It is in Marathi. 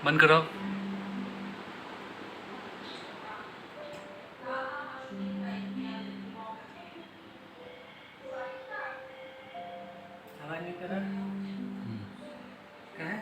बंद करो। आवाज नहीं कर रहा। क्या है?